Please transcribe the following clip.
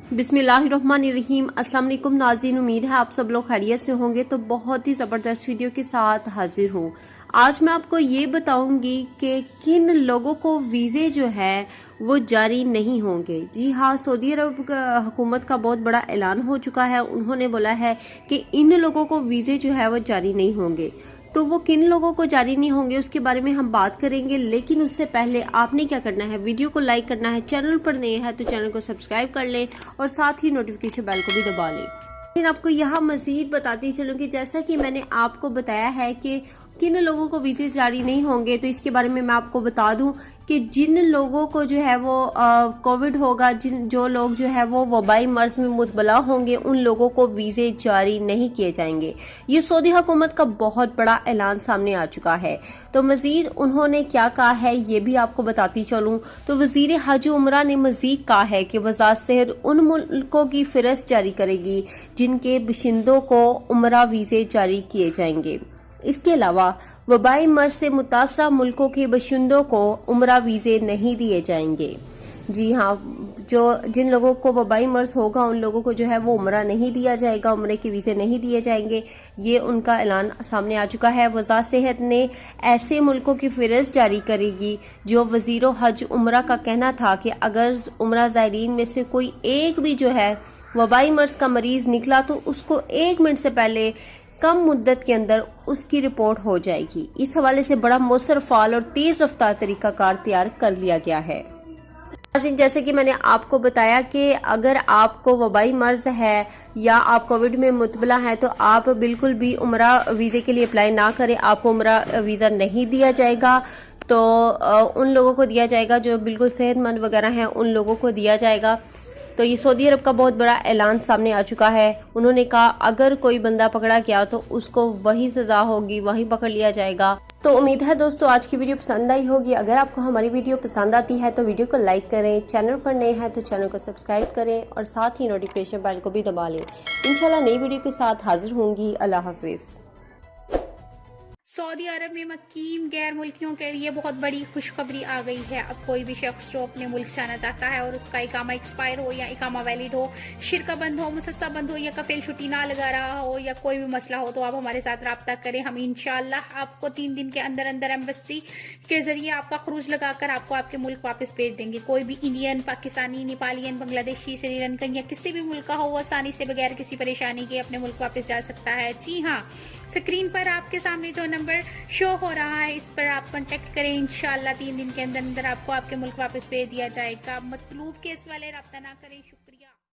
बिस्मिल्लाहिर्रहमानिर्रहीम। अस्सलाम वालेकुम नाज़रीन, उम्मीद है आप सब लोग खैरियत से होंगे। तो बहुत ही ज़बरदस्त वीडियो के साथ हाजिर हूँ। आज मैं आपको ये बताऊंगी कि किन लोगों को वीज़े जो है वो जारी नहीं होंगे। जी हाँ, सऊदी अरब हुकूमत का बहुत बड़ा ऐलान हो चुका है। उन्होंने बोला है कि इन लोगों को वीज़े जो है वो जारी नहीं होंगे। तो वो किन लोगों को जारी नहीं होंगे उसके बारे में हम बात करेंगे, लेकिन उससे पहले आपने क्या करना है, वीडियो को लाइक करना है, चैनल पर नए हैं तो चैनल को सब्सक्राइब कर लें और साथ ही नोटिफिकेशन बेल को भी दबा लें। लेकिन आपको यहाँ मज़ीद बताती चलूँ कि जैसा कि मैंने आपको बताया है कि किन लोगों को वीज़े जारी नहीं होंगे, तो इसके बारे में मैं आपको बता दूं कि जिन लोगों को जो है वो कोविड होगा, जो लोग जो है वो वबाई मर्ज में मुतबला होंगे, उन लोगों को वीज़े जारी नहीं किए जाएंगे। ये सऊदी हुकूमत का बहुत बड़ा ऐलान सामने आ चुका है। तो मज़ीद उन्होंने क्या कहा है ये भी आपको बताती चलूँ। तो वज़ीर हज उमरा ने मज़ीद कहा है कि वज़ारत सेहत उन मुल्कों की फ़हरिस्त जारी करेगी जिनके बशिंदों को उमरा वीज़े जारी किए जाएंगे। इसके अलावा वबाई मर्ज से मुतासरा मुल्कों के बशिंदों को उमरा वीज़े नहीं दिए जाएंगे। जी हाँ, जिन लोगों को वबाई मर्ज होगा उन लोगों को जो है वो उमरा नहीं दिया जाएगा, उमरे के वीज़े नहीं दिए जाएंगे। ये उनका ऐलान सामने आ चुका है। वज़ारत सेहत ने ऐसे मुल्कों की फ़हरिस्त जारी करेगी जो वज़ीर हज उमरा का कहना था कि अगर उमरा ज़ायरीन में से कोई एक भी जो है वबाई मर्ज का मरीज़ निकला तो उसको 1 मिनट से पहले कम मुद्दत के अंदर उसकी रिपोर्ट हो जाएगी। इस हवाले से बड़ा मौसर फाल और तेज़ रफ्तार तरीकाकार तैयार कर लिया गया है। जैसे कि मैंने आपको बताया कि अगर आपको वबाई मर्ज है या आप कोविड में मुतबला हैं तो आप बिल्कुल भी उमरा वीज़े के लिए अप्लाई ना करें। आपको उमरा वीज़ा नहीं दिया जाएगा। तो उन लोगों को दिया जाएगा जो बिल्कुल सेहतमंद वगैरह हैं, उन लोगों को दिया जाएगा। तो ये सऊदी अरब का बहुत बड़ा ऐलान सामने आ चुका है। उन्होंने कहा अगर कोई बंदा पकड़ा गया तो उसको वही सज़ा होगी, वही पकड़ लिया जाएगा। तो उम्मीद है दोस्तों आज की वीडियो पसंद आई होगी। अगर आपको हमारी वीडियो पसंद आती है तो वीडियो को लाइक करें, चैनल पर नए हैं तो चैनल को सब्सक्राइब करें और साथ ही नोटिफिकेशन बेल को भी दबा लें। इंशाल्लाह नई वीडियो के साथ हाजिर होंगी। अल्लाह हाफिज़। सऊदी अरब में मकीम गैर मुल्कियों के लिए बहुत बड़ी खुशखबरी आ गई है। अब कोई भी शख्स जो अपने मुल्क जाना चाहता है और उसका इकामा एक्सपायर हो या इकामा वैलिड हो, शिरका बंद हो, मुसस्सा बंद हो या कफील छुट्टी ना लगा रहा हो या कोई भी मसला हो, तो आप हमारे साथ रब्ता करें। हम इंशाल्लाह आपको 3 दिन के अंदर अंदर एम्बेसी के जरिए आपका खरूज लगाकर आपको आपके मुल्क वापस भेज देंगे। कोई भी इंडियन, पाकिस्तानी, नेपालियन, बांग्लादेशी, श्रीलंकन या किसी भी मुल्क का हो, वो आसानी से बगैर किसी परेशानी के अपने मुल्क वापस जा सकता है। जी हाँ, स्क्रीन पर आपके सामने जो नंबर शो हो रहा है इस पर आप कांटेक्ट करें। इंशाल्लाह 3 दिन के अंदर अंदर आपको आपके मुल्क वापस भेज दिया जाएगा। मतलूब केस वाले रब्ता ना करें। शुक्रिया।